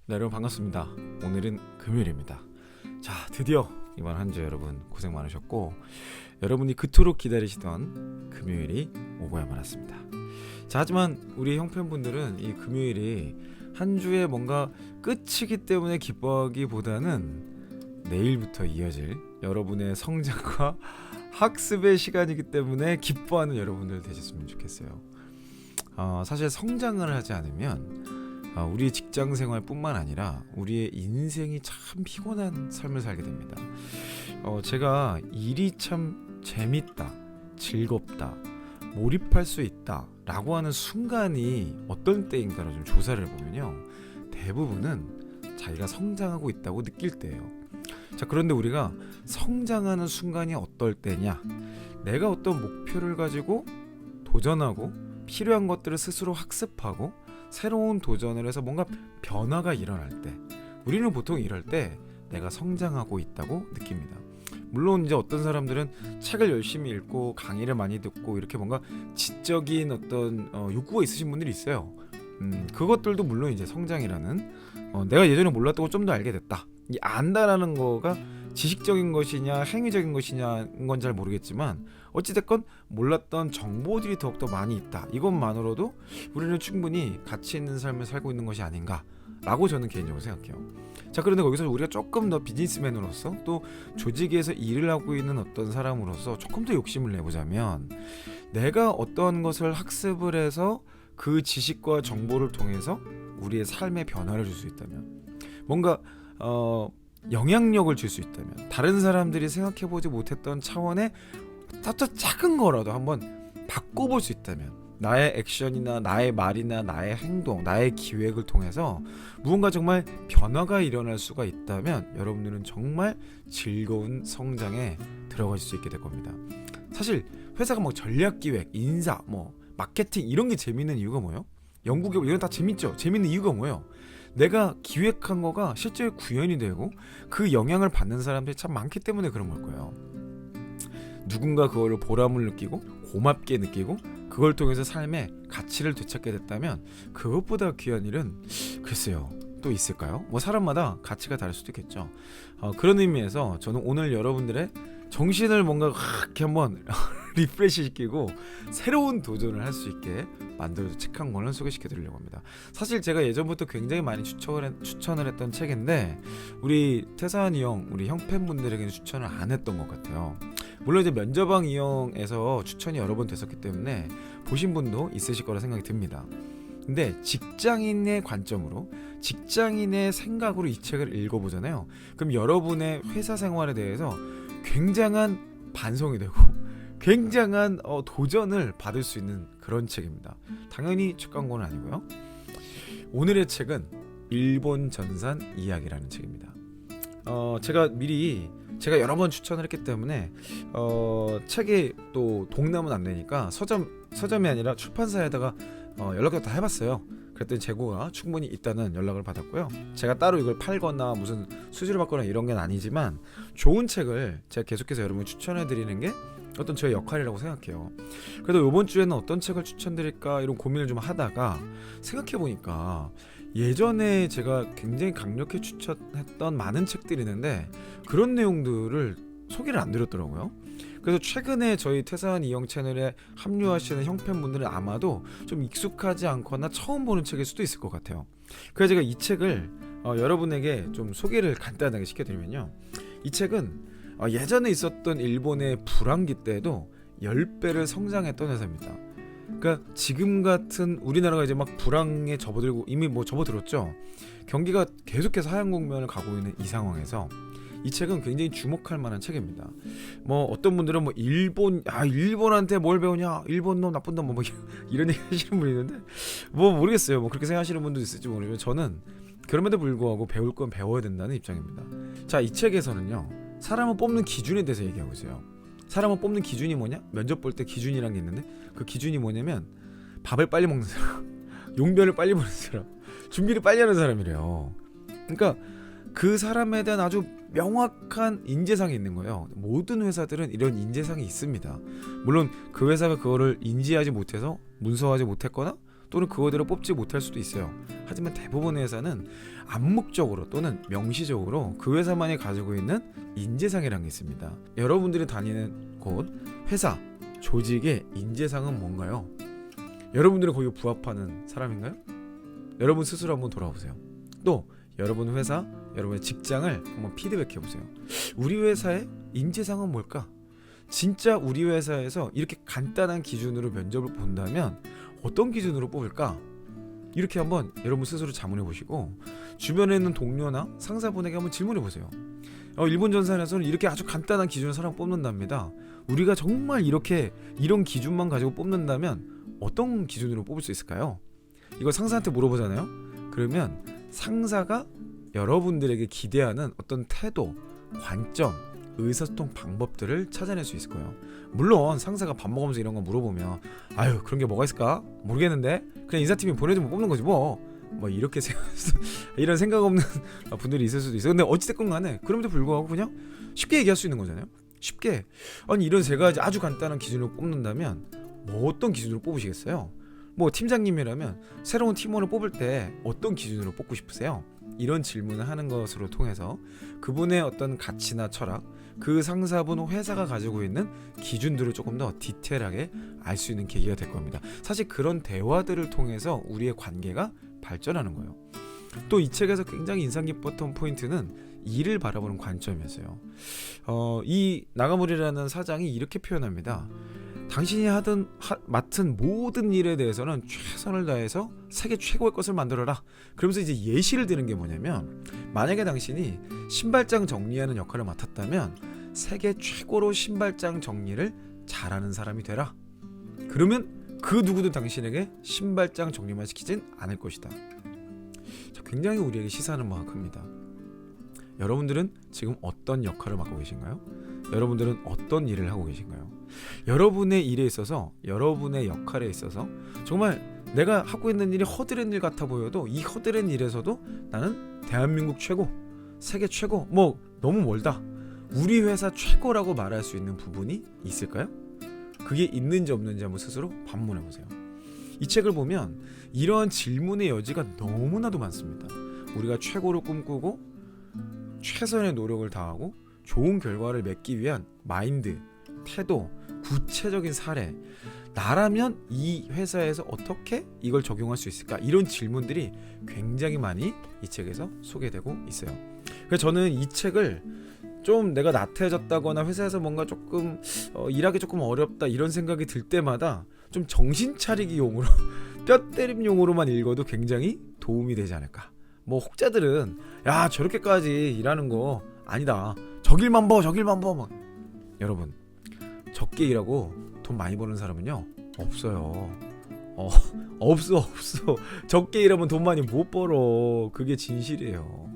네, 여러분 반갑습니다. 오늘은 금요일입니다. 자, 드디어 이번 한 주 여러분 고생 많으셨고, 여러분이 그토록 기다리시던 금요일이 오고야만 왔습니다. 자, 하지만 우리 형편분들은 이 금요일이 한 주에 뭔가 끝이기 때문에 기뻐하기보다는 내일부터 이어질 여러분의 성장과 학습의 시간이기 때문에 기뻐하는 여러분들 되셨으면 좋겠어요. 사실 성장을 하지 않으면 우리의 직장 생활뿐만 아니라 우리의 인생이 참 피곤한 삶을 살게 됩니다. 제가 일이 참 재밌다, 즐겁다, 몰입할 수 있다 라고 하는 순간이 어떤 때인가를 좀 조사를 해보면요, 대부분은 자기가 성장하고 있다고 느낄 때예요. 자, 그런데 우리가 성장하는 순간이 어떨 때냐, 내가 어떤 목표를 가지고 도전하고 필요한 것들을 스스로 학습하고 새로운 도전을 해서 뭔가 변화가 일어날 때, 우리는 보통 이럴 때 내가 성장하고 있다고 느낍니다. 물론 이제 어떤 사람들은 책을 열심히 읽고 강의를 많이 듣고 이렇게 뭔가 지적인 어떤 욕구가 있으신 분들이 있어요. 그것들도 물론 이제 성장이라는, 내가 예전에 몰랐던 걸 좀 더 알게 됐다, 이 안다라는 거가 지식적인 것이냐 행위적인 것이냐인 건 잘 모르겠지만 어찌됐건 몰랐던 정보들이 더욱더 많이 있다, 이것만으로도 우리는 충분히 가치 있는 삶을 살고 있는 것이 아닌가 라고 저는 개인적으로 생각해요. 자, 그런데 거기서 우리가 조금 더 비즈니스맨으로서, 또 조직에서 일을 하고 있는 어떤 사람으로서 조금 더 욕심을 내보자면, 내가 어떤 것을 학습을 해서 그 지식과 정보를 통해서 우리의 삶에 변화를 줄 수 있다면, 뭔가 영향력을 줄 수 있다면, 다른 사람들이 생각해보지 못했던 차원의 아주 작은 거라도 한번 바꿔볼 수 있다면, 나의 액션이나 나의 말이나 나의 행동, 나의 기획을 통해서 무언가 정말 변화가 일어날 수가 있다면, 여러분들은 정말 즐거운 성장에 들어갈 수 있게 될 겁니다. 사실 회사가 뭐 전략기획, 인사, 뭐 마케팅 이런 게 재밌는 이유가 뭐예요? 연구개발 이런 다 재밌죠. 재밌는 이유가 뭐예요? 내가 기획한 거가 실제 구현이 되고 그 영향을 받는 사람들이 참 많기 때문에 그런 걸 거예요. 누군가 그거를 보람을 느끼고 고맙게 느끼고 그걸 통해서 삶의 가치를 되찾게 됐다면, 그것보다 귀한 일은 글쎄요 또 있을까요? 뭐 사람마다 가치가 다를 수도 있겠죠. 그런 의미에서 저는 오늘 여러분들의 정신을 뭔가 이렇게 한번 리프레시 시키고 새로운 도전을 할 수 있게 만들어서 책 한 권을 소개시켜 드리려고 합니다. 사실 제가 예전부터 굉장히 많이 추천을 했던 책인데, 우리 태사한 이형, 우리 형팬분들에게는 추천을 안 했던 것 같아요. 물론 이제 면접왕 이형에서 추천이 여러 번 됐었기 때문에 보신 분도 있으실 거라 생각이 듭니다. 근데 직장인의 관점으로, 직장인의 생각으로 이 책을 읽어보잖아요. 그럼 여러분의 회사 생활에 대해서 굉장한 반성이 되고 굉장한 도전을 받을 수 있는 그런 책입니다. 당연히 책 광고는 아니고요. 오늘의 책은 일본 전산 이야기라는 책입니다. 제가 여러 번 추천을 했기 때문에 책이 또 동남은 안 되니까 서점이 아니라 출판사에다가 연락을 다 해봤어요. 그랬더니 재고가 충분히 있다는 연락을 받았고요. 제가 따로 이걸 팔거나 무슨 수수료 받거나 이런 건 아니지만, 좋은 책을 제가 계속해서 여러분 추천해 드리는 게 어떤 저의 역할이라고 생각해요. 그래도 이번 주에는 어떤 책을 추천드릴까 이런 고민을 좀 하다가 생각해 보니까, 예전에 제가 굉장히 강력히 추천했던 많은 책들이 있는데 그런 내용들을 소개를 안 드렸더라고요. 그래서 최근에 저희 퇴사한 이형 채널에 합류하시는 형편분들은 아마도 좀 익숙하지 않거나 처음 보는 책일 수도 있을 것 같아요. 그래서 제가 이 책을 여러분에게 좀 소개를 간단하게 시켜드리면요, 이 책은 예전에 있었던 일본의 불황기 때에도 10배를 성장했던 회사입니다. 그러니까 지금 같은 우리나라가 이제 막 불황에 접어들고 이미 뭐 접어들었죠. 경기가 계속해서 하향 국면을 가고 있는 이 상황에서 이 책은 굉장히 주목할 만한 책입니다. 뭐 어떤 분들은 뭐 일본한테 뭘 배우냐, 일본 놈 나쁜 놈 뭐 이런 얘기 하시는 분이 있는데, 뭐 모르겠어요. 뭐 그렇게 생각하시는 분도 있을지 모르지만 저는 그럼에도 불구하고 배울 건 배워야 된다는 입장입니다. 자, 이 책에서는요, 사람을 뽑는 기준에 대해서 얘기하고 있어요. 사람을 뽑는 기준이 뭐냐? 면접 볼 때 기준이란 게 있는데, 그 기준이 뭐냐면 밥을 빨리 먹는 사람, 용변을 빨리 보는 사람, 준비를 빨리 하는 사람이래요. 그러니까 그 사람에 대한 아주 명확한 인재상이 있는 거예요. 모든 회사들은 이런 인재상이 있습니다. 물론 그 회사가 그거를 인지하지 못해서 문서하지 못했거나 또는 그거대로 뽑지 못할 수도 있어요. 하지만 대부분의 회사는 암묵적으로 또는 명시적으로 그 회사만이 가지고 있는 인재상이라는 게 있습니다. 여러분들이 다니는 곳, 회사, 조직의 인재상은 뭔가요? 여러분들이 거기에 부합하는 사람인가요? 여러분 스스로 한번 돌아보세요. 또 여러분 회사, 여러분의 직장을 한번 피드백해 보세요. 우리 회사의 인재상은 뭘까? 진짜 우리 회사에서 이렇게 간단한 기준으로 면접을 본다면 어떤 기준으로 뽑을까? 이렇게 한번 여러분 스스로 자문해 보시고 주변에 있는 동료나 상사분에게 한번 질문해 보세요. 일본 전산에서는 이렇게 아주 간단한 기준으로 사람 뽑는답니다. 우리가 정말 이런 기준만 가지고 뽑는다면 어떤 기준으로 뽑을 수 있을까요? 이거 상사한테 물어보잖아요. 그러면 상사가 여러분들에게 기대하는 어떤 태도, 관점, 의사소통 방법들을 찾아낼 수 있을 거예요. 물론 상사가 밥 먹으면서 이런 거 물어보면 아유 그런 게 뭐가 있을까? 모르겠는데 그냥 인사팀이 보내주면 뽑는 거지 뭐 이렇게 이런 생각 없는 분들이 있을 수도 있어요. 근데 어찌됐건 간에 그럼에도 불구하고 그냥 쉽게 얘기할 수 있는 거잖아요. 쉽게 아니 이런 세 가지 아주 간단한 기준으로 뽑는다면 어떤 기준으로 뽑으시겠어요? 팀장님이라면 새로운 팀원을 뽑을 때 어떤 기준으로 뽑고 싶으세요? 이런 질문을 하는 것으로 통해서 그분의 어떤 가치나 철학, 그 상사분 회사가 가지고 있는 기준들을 조금 더 디테일하게 알 수 있는 계기가 될 겁니다. 사실 그런 대화들을 통해서 우리의 관계가 발전하는 거예요. 또 이 책에서 굉장히 인상 깊었던 포인트는 일을 바라보는 관점이었어요. 이 나가무리라는 사장이 이렇게 표현합니다. 당신이 맡은 모든 일에 대해서는 최선을 다해서 세계 최고의 것을 만들어라. 그러면서 이제 예시를 드는 게 뭐냐면 만약에 당신이 신발장 정리하는 역할을 맡았다면 세계 최고로 신발장 정리를 잘하는 사람이 되라. 그러면 그 누구도 당신에게 신발장 정리만 시키진 않을 것이다. 굉장히 우리에게 시사하는 바가 큽니다. 여러분들은 지금 어떤 역할을 맡고 계신가요? 여러분들은 어떤 일을 하고 계신가요? 여러분의 일에 있어서, 여러분의 역할에 있어서 정말 내가 하고 있는 일이 허드렛 일 같아 보여도 이 허드렛 일에서도 나는 대한민국 최고, 세계 최고, 너무 멀다. 우리 회사 최고라고 말할 수 있는 부분이 있을까요? 그게 있는지 없는지 한번 스스로 반문해 보세요. 이 책을 보면 이러한 질문의 여지가 너무나도 많습니다. 우리가 최고를 꿈꾸고 최선의 노력을 다하고 좋은 결과를 맺기 위한 마인드, 태도, 구체적인 사례, 나라면 이 회사에서 어떻게 이걸 적용할 수 있을까? 이런 질문들이 굉장히 많이 이 책에서 소개되고 있어요. 그래서 저는 이 책을 좀 내가 나태해졌다거나 회사에서 뭔가 조금 일하기 조금 어렵다 이런 생각이 들 때마다 좀 정신 차리기 용으로 뼈 때림 용으로만 읽어도 굉장히 도움이 되지 않을까. 혹자들은 야 저렇게까지 일하는 거 아니다. 저길만 봐. 여러분 적게 일하고 돈 많이 버는 사람은요 없어요. 없어. 적게 일하면 돈 많이 못 벌어. 그게 진실이에요.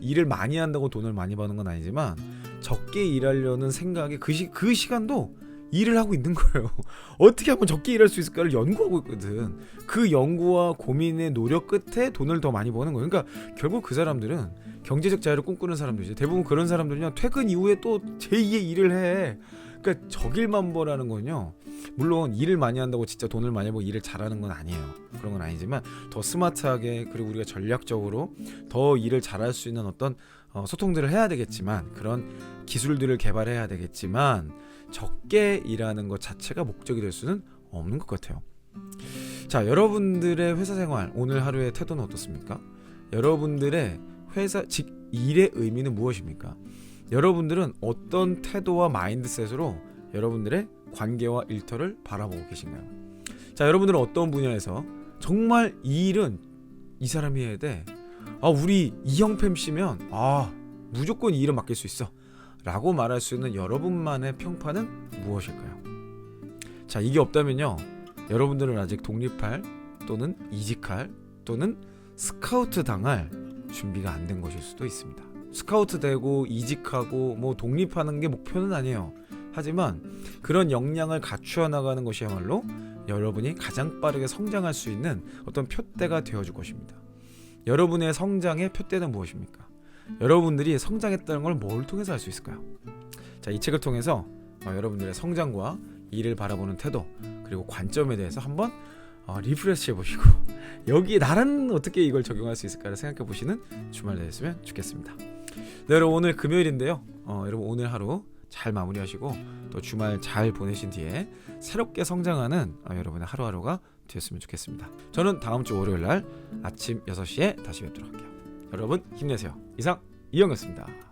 일을 많이 한다고 돈을 많이 버는 건 아니지만 적게 일하려는 생각에 그 시간도 일을 하고 있는 거예요. 어떻게 하면 적게 일할 수 있을까를 연구하고 있거든. 그 연구와 고민의 노력 끝에 돈을 더 많이 버는 거예요. 그러니까 결국 그 사람들은 경제적 자유를 꿈꾸는 사람들이죠. 대부분 그런 사람들은요 퇴근 이후에 또 제2의 일을 해. 그러니까 적일만 버라는 건요 물론 일을 많이 한다고 진짜 돈을 많이 벌고 일을 잘하는 건 아니에요. 그런 건 아니지만 더 스마트하게 그리고 우리가 전략적으로 더 일을 잘할 수 있는 어떤 소통들을 해야 되겠지만 그런 기술들을 개발해야 되겠지만 적게 일하는 것 자체가 목적이 될 수는 없는 것 같아요. 자, 여러분들의 회사 생활 오늘 하루의 태도는 어떻습니까? 여러분들의 일의 의미는 무엇입니까? 여러분들은 어떤 태도와 마인드셋으로 여러분들의 관계와 일터를 바라보고 계신가요? 자, 여러분들은 어떤 분야에서 정말 이 일은 이 사람이 해야 돼. 우리 이형팸 씨면 무조건 이 일은 맡길 수 있어 라고 말할 수 있는 여러분만의 평판은 무엇일까요? 자, 이게 없다면요 여러분들은 아직 독립할 또는 이직할 또는 스카우트 당할 준비가 안 된 것일 수도 있습니다. 스카우트 되고 이직하고 독립하는 게 목표는 아니에요. 하지만 그런 역량을 갖추어 나가는 것이야말로 여러분이 가장 빠르게 성장할 수 있는 어떤 표대가 되어줄 것입니다. 여러분의 성장의 표대는 무엇입니까? 여러분들이 성장했다는 걸 뭘 통해서 알 수 있을까요? 자, 이 책을 통해서 여러분들의 성장과 일을 바라보는 태도 그리고 관점에 대해서 한번 리프레시 해보시고 여기 나는 어떻게 이걸 적용할 수 있을까를 생각해 보시는 주말 되셨으면 좋겠습니다. 네, 여러분 오늘 금요일인데요. 여러분 오늘 하루 잘 마무리하시고 또 주말 잘 보내신 뒤에 새롭게 성장하는 여러분의 하루하루가 되었으면 좋겠습니다. 저는 다음 주 월요일 날 아침 6시에 다시 뵙도록 할게요. 여러분 힘내세요. 이상 이영이었습니다.